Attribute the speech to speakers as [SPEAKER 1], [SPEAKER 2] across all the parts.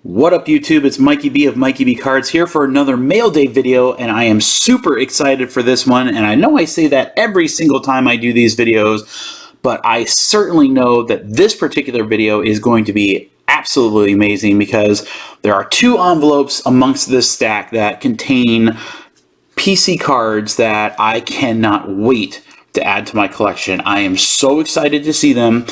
[SPEAKER 1] What up YouTube, it's Mikey B of Mikey B Cards here for another mail day video, and I am super excited for this one. And I know I say that every single time I do these videos, but I certainly know that this particular video is going to be absolutely amazing because there are two envelopes amongst this stack that contain PC cards that I cannot wait to add to my collection. I am so excited to see them.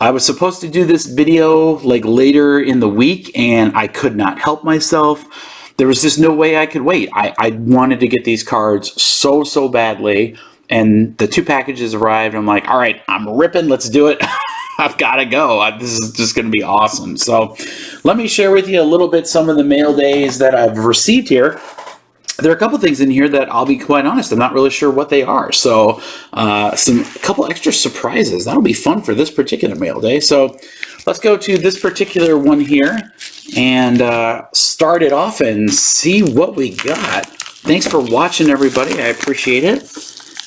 [SPEAKER 1] I was supposed to do this video like later in the week and I could not help myself. There was just no way I could wait. I wanted to get these cards so badly, and the two packages arrived. I'm like, all right, I'm ripping, let's do it. I've got to go. This is just going to be awesome. So let me share with you a little bit some of the mail days that I've received here. There are a couple things in here that I'll be quite honest, I'm not really sure what they are. So a couple extra surprises. That'll be fun for this particular mail day. So let's go to this particular one here and start it off and see what we got. Thanks for watching, everybody. I appreciate it.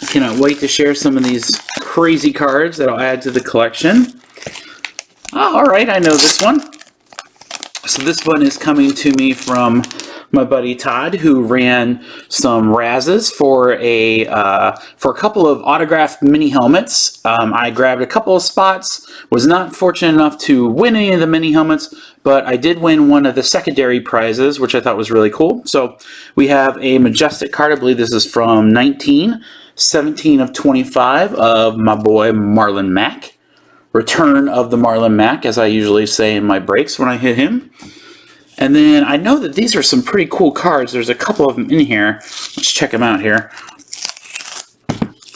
[SPEAKER 1] I cannot wait to share some of these crazy cards that I'll add to the collection. Oh, all right, I know this one. So this one is coming to me from my buddy Todd, who ran some Razzes for a couple of autographed mini helmets. I grabbed a couple of spots, was not fortunate enough to win any of the mini helmets, but I did win one of the secondary prizes, which I thought was really cool. So we have a Majestic card. I believe this is from 17 of 25 of my boy Marlon Mack. Return of the Marlon Mack, as I usually say in my breaks when I hit him. And then I know that these are some pretty cool cards. There's a couple of them in here. Let's check them out here.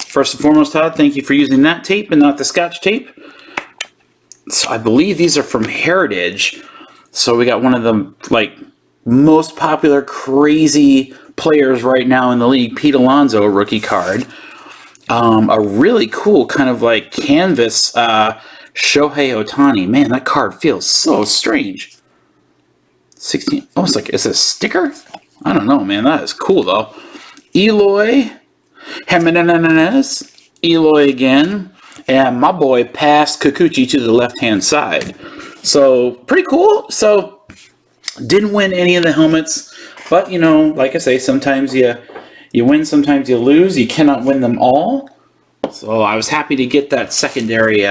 [SPEAKER 1] First and foremost, Todd, thank you for using that tape and not the Scotch tape. So I believe these are from Heritage. So we got one of the most popular crazy players right now in the league, Pete Alonzo rookie card. A really cool kind of like canvas Shohei Ohtani. Man, that card feels so strange. 16, almost like, is it a sticker? I don't know, man. That is cool, though. Eloy Jimenez. Eloy again. And my boy passed Kikuchi to the left-hand side. So, pretty cool. So, didn't win any of the helmets. But, you know, like I say, sometimes you win, sometimes you lose. You cannot win them all. So, I was happy to get that secondary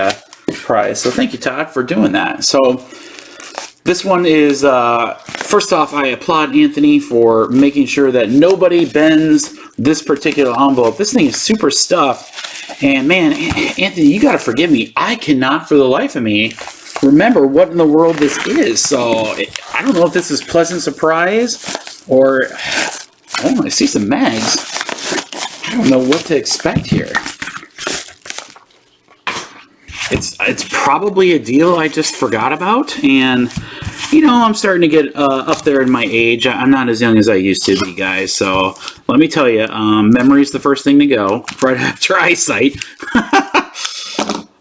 [SPEAKER 1] prize. So, thank you, Todd, for doing that. So, this one is, first off, I applaud Anthony for making sure that nobody bends this particular envelope. This thing is super stuffed. And man, Anthony, you got to forgive me. I cannot for the life of me remember what in the world this is. So I don't know if this is pleasant surprise or, oh, I see some mags. I don't know what to expect here. It's probably a deal I just forgot about, and you know, I'm starting to get up there in my age. I'm not as young as I used to be, guys, so let me tell you, memory's the first thing to go, right after eyesight.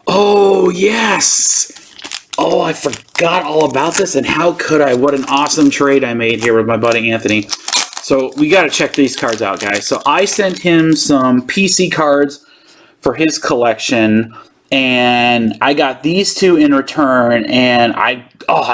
[SPEAKER 1] Oh, yes! Oh, I forgot all about this, and how could I? What an awesome trade I made here with my buddy Anthony. So we got to check these cards out, guys. So I sent him some PC cards for his collection, and I got these two in return, and I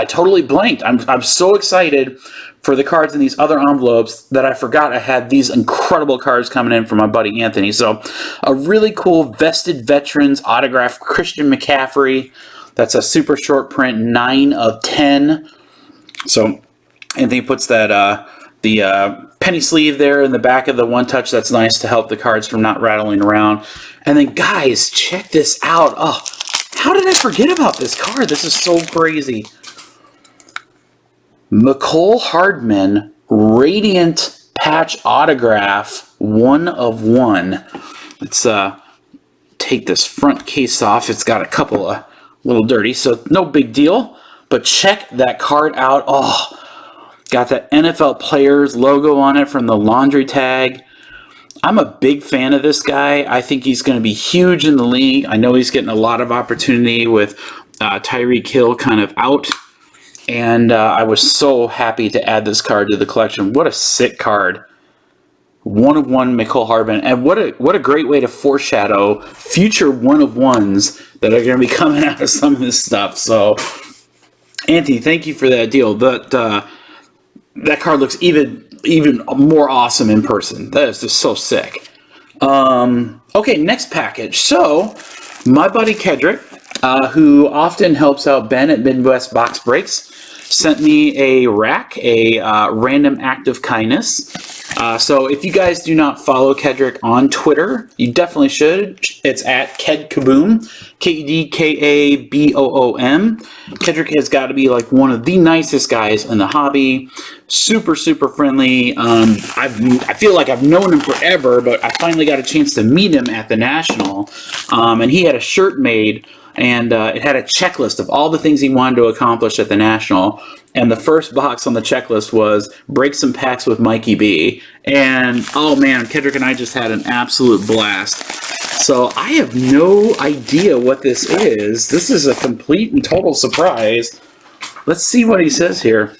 [SPEAKER 1] totally blanked. I'm so excited for the cards in these other envelopes that I forgot I had these incredible cards coming in from my buddy Anthony. So a really cool Vested Veterans autograph Christian McCaffrey. That's a super short print, 9 of 10. So Anthony puts that the penny sleeve there in the back of the One Touch. That's nice to help the cards from not rattling around. And then, guys, check this out. Oh, how did I forget about this card? This is so crazy. Mccole Hardman Radiant Patch Autograph, 1 of 1. Let's take this front case off. It's got a couple of little dirty, so no big deal. But check that card out. Oh, got that NFL Players logo on it from the laundry tag. I'm a big fan of this guy. I think he's going to be huge in the league. I know he's getting a lot of opportunity with Tyreek Hill kind of out. And I was so happy to add this card to the collection. What a sick card. 1 of 1 Mccaffrey Hardman. And what a great way to foreshadow future 1 of 1s that are going to be coming out of some of this stuff. So Anthony, thank you for that deal. That card looks even more awesome in person. That is just so sick. Okay, next package. So, my buddy Kedric, who often helps out Ben at Midwest Box Breaks, sent me a rack, a random act of kindness. So if you guys do not follow Kedric on Twitter, you definitely should. It's at KedKaboom, KEDKABOOM. Kedric has got to be like one of the nicest guys in the hobby. Super, super friendly. I feel like I've known him forever, but I finally got a chance to meet him at the National. And he had a shirt made, and it had a checklist of all the things he wanted to accomplish at the National. And the first box on the checklist was break some packs with Mikey B. And, oh man, Kedric and I just had an absolute blast. So I have no idea what this is. This is a complete and total surprise. Let's see what he says here.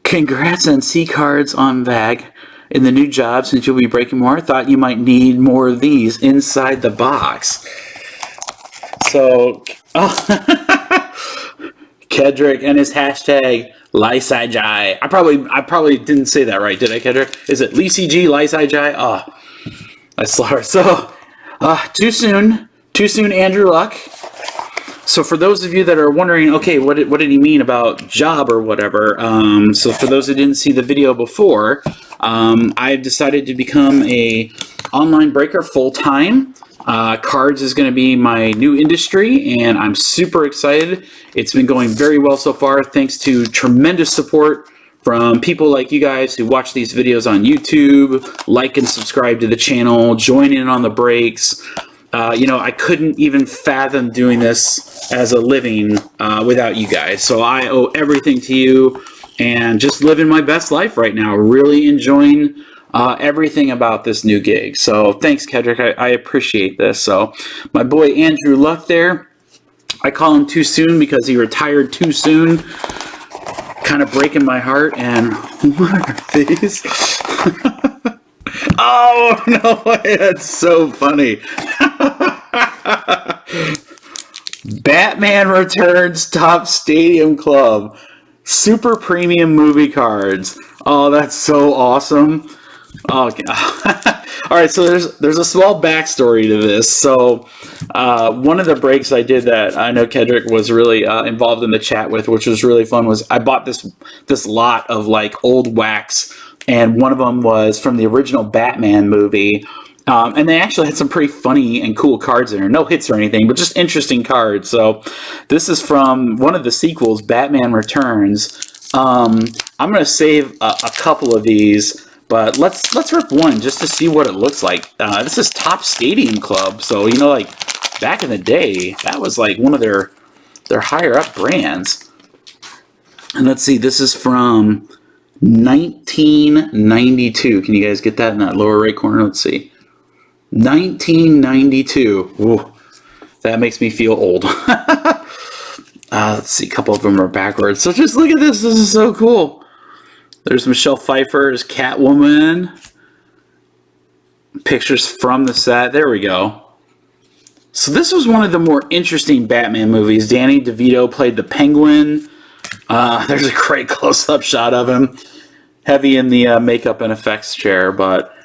[SPEAKER 1] Congrats on C-Cards on VAG in the new job since you'll be breaking more. Thought you might need more of these inside the box. So, Kedric and his hashtag Lysijai. I probably didn't say that right, did I, Kedric? Is it LyCG Lysijai? Oh, I slaughtered. So, too soon, Andrew Luck. So for those of you that are wondering, okay, what did he mean about job or whatever? So for those who didn't see the video before, I've decided to become a online breaker full time. Cards is going to be my new industry, and I'm super excited. It's been going very well so far, thanks to tremendous support from people like you guys who watch these videos on YouTube, like and subscribe to the channel, join in on the breaks. I couldn't even fathom doing this as a living without you guys. So I owe everything to you, and just living my best life right now. Really enjoying everything about this new gig. So thanks, Kedric. I appreciate this. So my boy Andrew Luck there, I call him too soon because he retired too soon. Kind of breaking my heart. And what are these? Oh, no way. That's so funny. Batman Returns Top Stadium Club. Super premium movie cards. Oh, that's so awesome. Okay. All right, so there's a small backstory to this. So one of the breaks I did that I know Kedric was really involved in the chat with, which was really fun, was I bought this lot of like old wax, and one of them was from the original Batman movie. And they actually had some pretty funny and cool cards in there. No hits or anything, but just interesting cards. So this is from one of the sequels, Batman Returns. I'm going to save a couple of these, but let's rip one just to see what it looks like. This is Top Stadium Club. So, like back in the day, that was like one of their higher up brands. And let's see, this is from 1992. Can you guys get that in that lower right corner? Let's see. 1992. Ooh, that makes me feel old. Let's see, a couple of them are backwards. So just look at this. This is so cool. There's Michelle Pfeiffer as Catwoman. Pictures from the set. There we go. So this was one of the more interesting Batman movies. Danny DeVito played the Penguin. There's a great close-up shot of him. Heavy in the makeup and effects chair, but...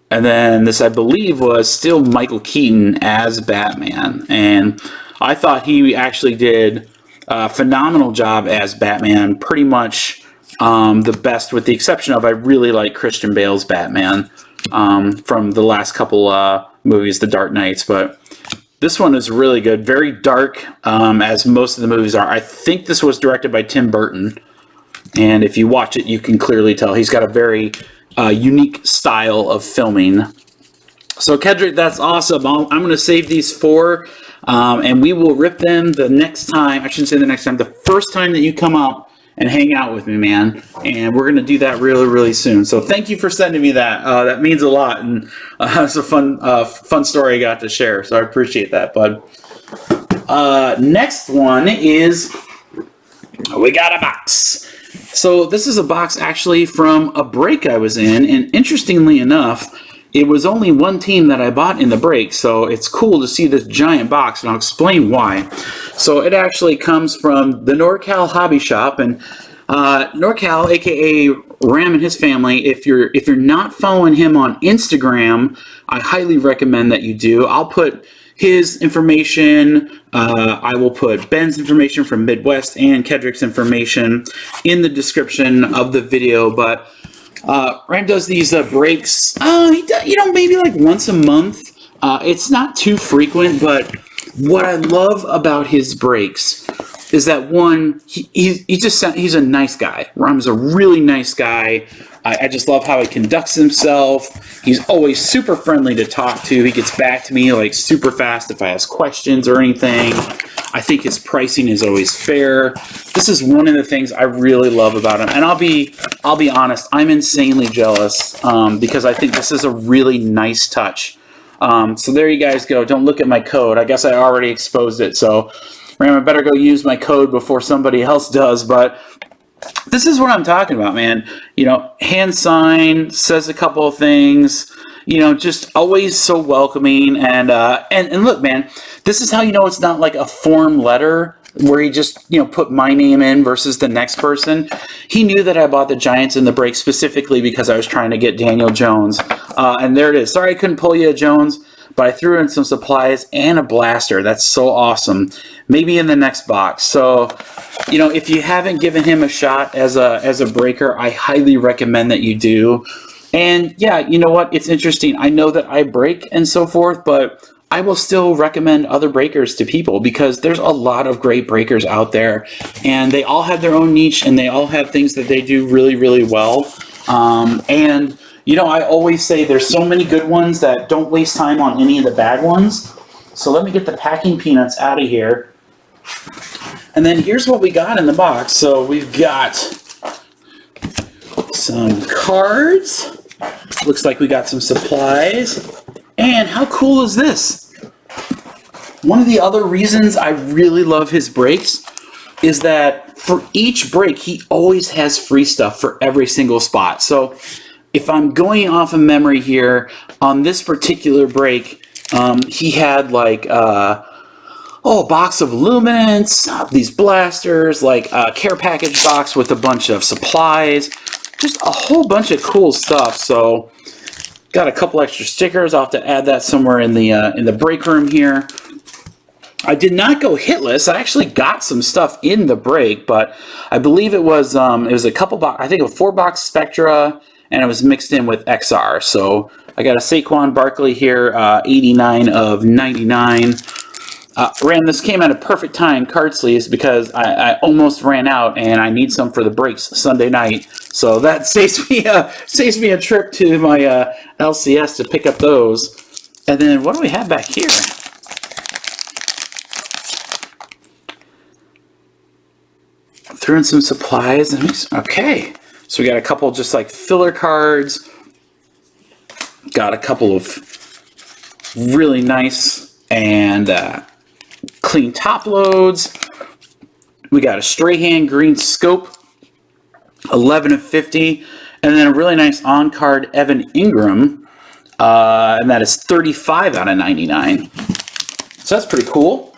[SPEAKER 1] And then this, I believe, was still Michael Keaton as Batman. And I thought he actually did a phenomenal job as Batman. Pretty much the best, with the exception of I really like Christian Bale's Batman from the last couple movies, The Dark Knights. But this one is really good. Very dark, as most of the movies are. I think this was directed by Tim Burton. And if you watch it, you can clearly tell he's got a very... unique style of filming. So Kedric, that's awesome. I'm going to save these four, and we will rip them the next time. I shouldn't say the next time. The first time that you come up and hang out with me, man. And we're going to do that really, really soon. So thank you for sending me that. That means a lot, and it's a fun story I got to share. So I appreciate that, bud. Next one is we got a box. So this is a box actually from a break I was in, and interestingly enough, it was only one team that I bought in the break, so it's cool to see this giant box, and I'll explain why. So it actually comes from the NorCal Hobby Shop, and NorCal, aka Ram and his family. If you're not following him on Instagram, I highly recommend that you do. I'll put his information. I will put Ben's information from Midwest and Kedric's information in the description of the video. But Ram does these breaks, maybe like once a month. It's not too frequent, but what I love about his breaks is that one, he's a nice guy. Ram's a really nice guy. I just love how he conducts himself. He's always super friendly to talk to. He gets back to me like super fast if I ask questions or anything. I think his pricing is always fair. This is one of the things I really love about him. And I'll be honest, I'm insanely jealous because I think this is a really nice touch. So there you guys go. Don't look at my code. I guess I already exposed it. So Ram, I better go use my code before somebody else does. But this is what I'm talking about, man. Hand sign, says a couple of things, just always so welcoming. And look, man, this is how you know it's not like a form letter where he just, put my name in versus the next person. He knew that I bought the Giants in the break specifically because I was trying to get Daniel Jones. And there it is. Sorry I couldn't pull you a Jones, but I threw in some supplies and a blaster. That's so awesome. Maybe in the next box. So, if you haven't given him a shot as a breaker, I highly recommend that you do. And yeah, you know what? It's interesting. I know that I break and so forth, but I will still recommend other breakers to people because there's a lot of great breakers out there, and they all have their own niche and they all have things that they do really, really well. And I always say there's so many good ones that don't waste time on any of the bad ones. So let me get the packing peanuts out of here. And then here's what we got in the box. So we've got some cards. Looks like we got some supplies. And how cool is this? One of the other reasons I really love his breaks is that for each break, he always has free stuff for every single spot. So if I'm going off of memory here, on this particular break, he had like a box of luminance, these blasters, like a care package box with a bunch of supplies, just a whole bunch of cool stuff. So got a couple extra stickers. I'll have to add that somewhere in the break room here. I did not go hitless. I actually got some stuff in the break, but I believe it was a couple box. I think a 4-box Spectra, and it was mixed in with XR. So I got a Saquon Barkley here, 89 of 99. Ram, this came at a perfect time, card sleeves, because I almost ran out, and I need some for the breaks Sunday night. So that saves me a trip to my LCS to pick up those. And then what do we have back here? Threw in some supplies. Okay, so we got a couple just like filler cards. Got a couple of really nice and clean top loads. We got a Strahan green scope, 11 of 50, and then a really nice on-card Evan Ingram, and that is 35 out of 99. So that's pretty cool.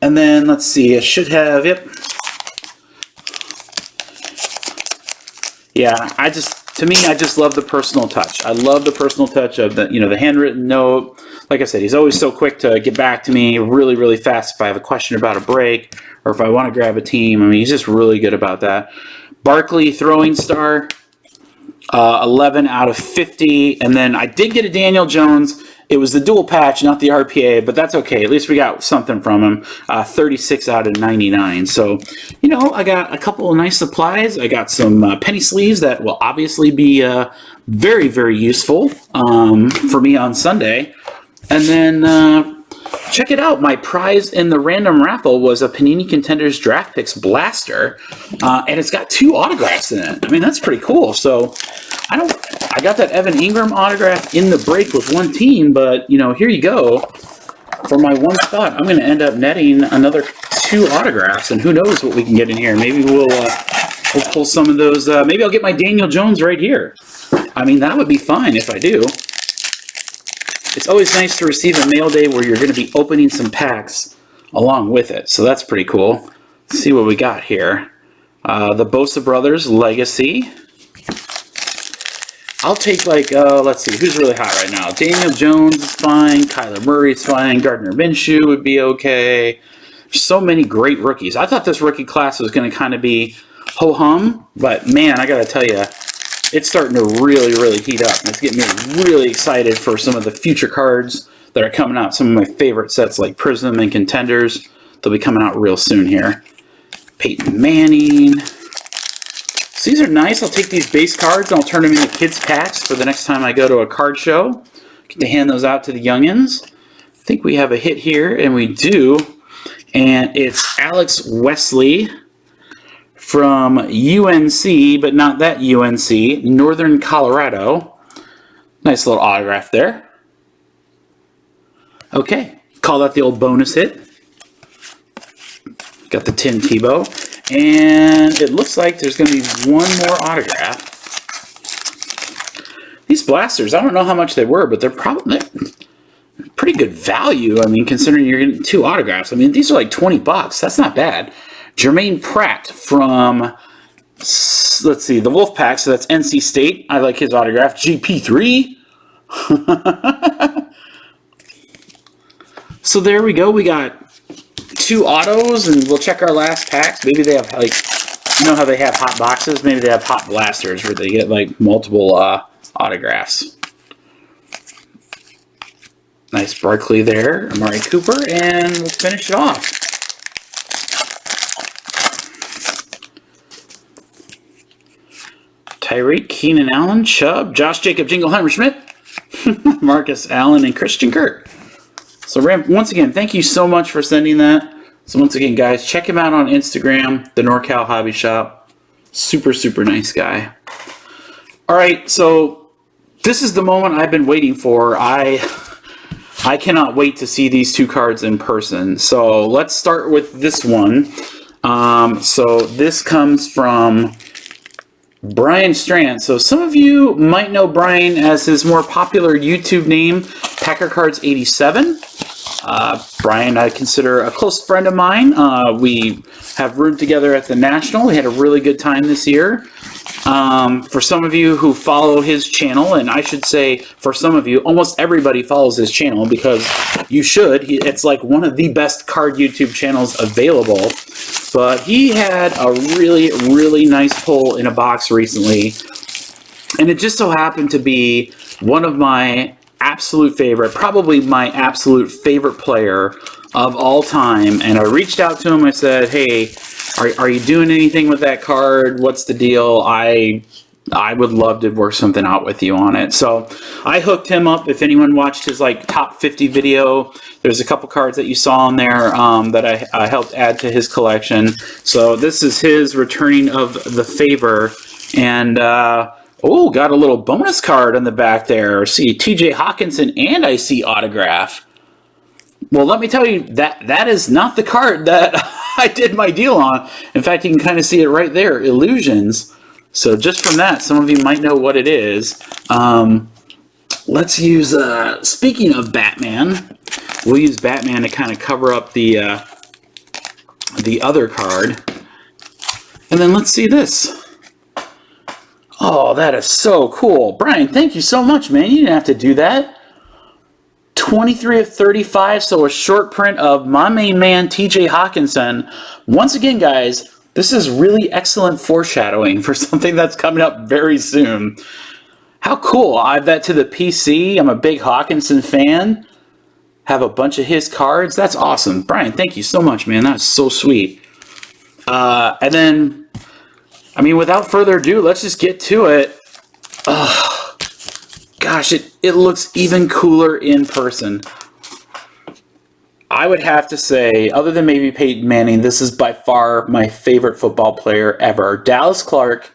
[SPEAKER 1] And then let's see, it should have, yep. Yeah, I just love the personal touch. I love the personal touch of the handwritten note. Like I said, he's always so quick to get back to me really, really fast if I have a question about a break or if I want to grab a team. I mean, he's just really good about that. Barkley throwing star, 11 out of 50. And then I did get a Daniel Jones. It was the dual patch, not the RPA, but that's okay. At least we got something from him. 36 out of 99. So, I got a couple of nice supplies. I got some penny sleeves that will obviously be very, very useful for me on Sunday. And then check it out. My prize in the random raffle was a Panini Contenders Draft Picks Blaster, and it's got 2 autographs in it. I mean, that's pretty cool. So I got that Evan Ingram autograph in the break with one team, but here you go. For my one spot, I'm going to end up netting another 2 autographs, and who knows what we can get in here. Maybe we'll pull some of those. Maybe I'll get my Daniel Jones right here. I mean, that would be fine if I do. it's always nice to receive a mail day where you're going to be opening some packs along with it. So that's pretty cool. Let's see what we got here. The Bosa Brothers Legacy. I'll take, like, let's see, who's really hot right now? Daniel Jones is fine. Kyler Murray's fine. Gardner Minshew would be okay. So many great rookies. I thought this rookie class was going to kind of be ho-hum, but man, I got to tell you, it's starting to really, really heat up. And it's getting me really excited for some of the future cards that are coming out. Some of my favorite sets like Prism and Contenders. They'll be coming out real soon here. Peyton Manning. So these are nice. I'll take these base cards and I'll turn them into kids packs for the next time I go to a card show. Get to hand those out to the youngins. I think we have a hit here, and we do. And it's Alex Wesley from UNC, but not that UNC, Northern Colorado. Nice little autograph there. Okay, call that the old bonus hit. Got the Tim Tebow. And it looks like there's going to be one more autograph. These blasters, I don't know how much they were, but they're probably pretty good value. I mean, considering you're getting 2 autographs. I mean, these are like $20. That's not bad. Jermaine Pratt from, let's see, the Wolfpack. So that's NC State. I like his autograph. GP3. So there we go. We got 2 autos, and we'll check our last packs. Maybe they have, like, you know how they have hot boxes? Maybe they have hot blasters where they get, like, multiple autographs. Nice Barkley there, Amari Cooper, and we'll finish it off. Tyreek, Keenan Allen, Chubb, Josh Jacob, Jingleheimer Schmidt, Marcus Allen, and Christian Kirk. So, Ram, once again, thank you so much for sending that. So, once again, guys, check him out on Instagram, the NorCal Hobby Shop. Super, super nice guy. All right, so this is the moment I've been waiting for. I cannot wait to see these 2 cards in person. So, let's start with this one. So, this comes from Brian Strand. So some of you might know Brian as his more popular YouTube name, Packer Cards 87. Brian, I consider a close friend of mine. We have roomed together at the National. We had a really good time this year. For some of you who follow his channel, and I should say for some of you, almost everybody follows his channel because you should. It's like one of the best card YouTube channels available. But he had a really, really nice pull in a box recently. And it just so happened to be one of my absolute favorite, probably my absolute favorite player of all time. And I reached out to him. I said, hey, are you doing anything with that card? What's the deal? I would love to work something out with you on it. So I hooked him up. If anyone watched his like top 50 video, there's a couple cards that you saw in there that I helped add to his collection. So this is his returning of the favor. And oh, got a little bonus card on the back there. See TJ Hawkinson, and I see autograph. Well, let me tell you, that is not the card that I did my deal on. In fact, you can kind of see it right there, Illusions. So just from that, some of you might know what it is. Let's use, speaking of Batman, we'll use Batman to kind of cover up the other card. And then let's see this. Oh, that is so cool. Brian, thank you so much, man. You didn't have to do that. 23 of 35, so a short print of my main man, TJ Hawkinson. Once again, guys, this is really excellent foreshadowing for something that's coming up very soon. How cool. I have that to the PC. I'm a big Hawkinson fan. Have a bunch of his cards. That's awesome. Brian, thank you so much, man. That's so sweet. And then, I mean, without further ado, let's just get to it. Gosh, it looks even cooler in person. I would have to say, other than maybe Peyton Manning, this is by far my favorite football player ever. Dallas Clark,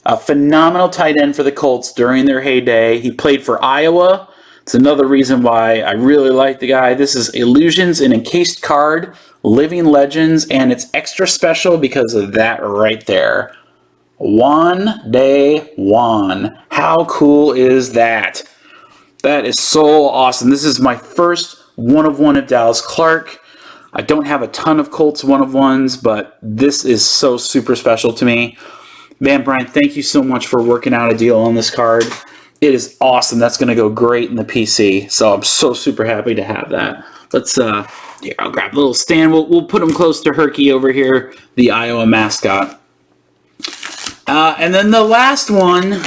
[SPEAKER 1] a phenomenal tight end for the Colts during their heyday. He played for Iowa. It's another reason why I really like the guy. This is Illusions, an encased card, Living Legends, and it's extra special because of that right there. One Day One. How cool is that? That is so awesome. This is my first one-of-one of Dallas Clark. I don't have a ton of Colts one-of-ones, but this is so super special to me. Man, Brian, thank you so much for working out a deal on this card. It is awesome. That's going to go great in the PC. So I'm so super happy to have that. Let's, here, I'll grab a little stand. We'll put him close to Herky over here, the Iowa mascot. And then the last one,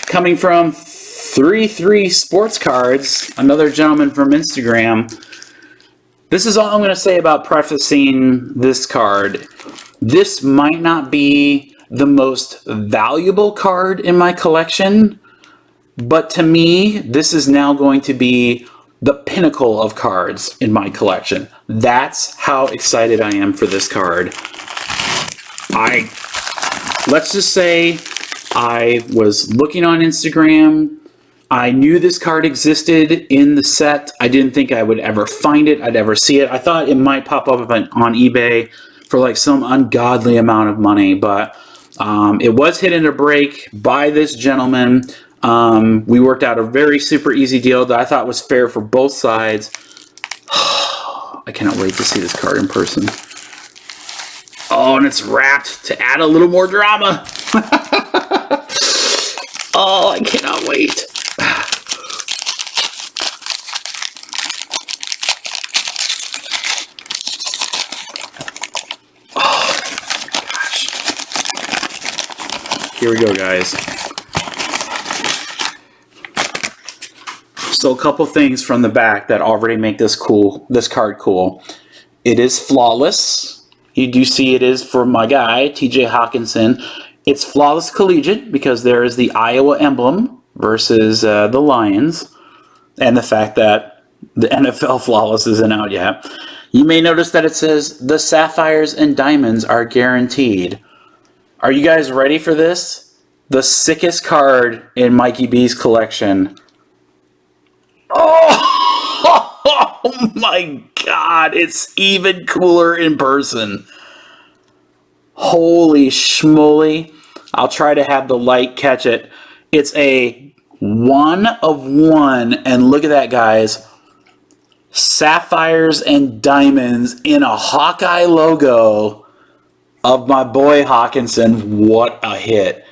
[SPEAKER 1] coming from 33 Sports Cards, another gentleman from Instagram. This is all I'm going to say about prefacing this card. This might not be the most valuable card in my collection, but to me, this is now going to be the pinnacle of cards in my collection. That's how excited I am for this card. Let's just say I was looking on Instagram. I knew this card existed in the set. I didn't think I would ever find it. I'd ever see it. I thought it might pop up on eBay for like some ungodly amount of money, but it was hit in a break by this gentleman. We worked out a very super easy deal that I thought was fair for both sides. I cannot wait to see this card in person. Oh, and it's wrapped to add a little more drama. Oh, I cannot wait. Oh, gosh. Here we go, guys. So a couple things from the back that already make this card cool. It is flawless. You do see it is for my guy, TJ Hawkinson. It's flawless collegiate because there is the Iowa emblem versus the Lions, and the fact that the NFL flawless isn't out yet. You may notice that it says the sapphires and diamonds are guaranteed. Are you guys ready for this? The sickest card in Mikey B's collection. Oh my God, it's even cooler in person. Holy schmoly. I'll try to have the light catch it. It's a 1-of-1, and look at that, guys. Sapphires and diamonds in a Hawkeye logo of my boy Hawkinson. What a hit.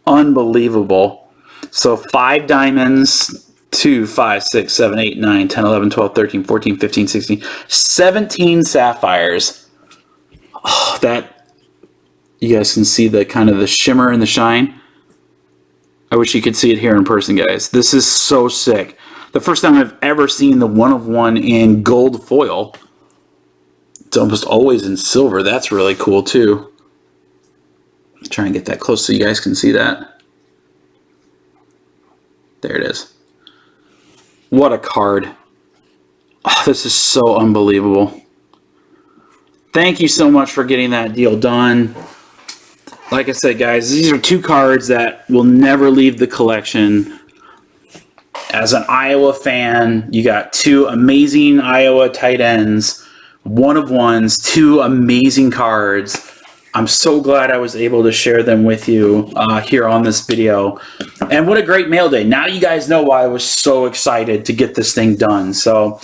[SPEAKER 1] Unbelievable. So 5 diamonds. 2, 5, 6, 7, 8, 9, 10, 11, 12, 13, 14, 15, 16, 17 sapphires. Oh, that, you guys can see the kind of the shimmer and the shine. I wish you could see it here in person, guys. This is so sick. The first time I've ever seen the 1-of-1 in gold foil. It's almost always in silver. That's really cool too. Try and get that close so you guys can see that. There it is. What a card. Oh, this is so unbelievable. Thank you so much for getting that deal done. Like I said, guys, these are 2 cards that will never leave the collection. As an Iowa fan, you got 2 amazing Iowa tight ends, 1-of-1s, 2 amazing cards. I'm so glad I was able to share them with you here on this video. And what a great mail day. Now you guys know why I was so excited to get this thing done. So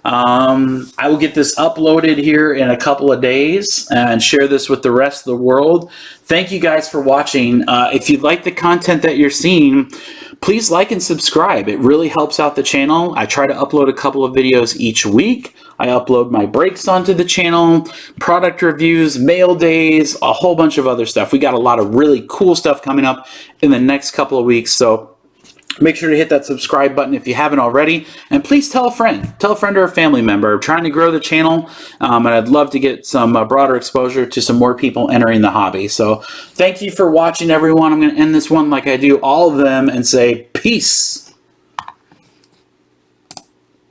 [SPEAKER 1] I will get this uploaded here in a couple of days and share this with the rest of the world. Thank you guys for watching. If you like the content that you're seeing, please like and subscribe. It really helps out the channel. I try to upload a couple of videos each week. I upload my breaks onto the channel, product reviews, mail days, a whole bunch of other stuff. We got a lot of really cool stuff coming up in the next couple of weeks. So make sure to hit that subscribe button if you haven't already. And please tell a friend. Tell a friend or a family member. I'm trying to grow the channel, and I'd love to get some broader exposure to some more people entering the hobby. So thank you for watching, everyone. I'm going to end this one like I do all of them and say peace.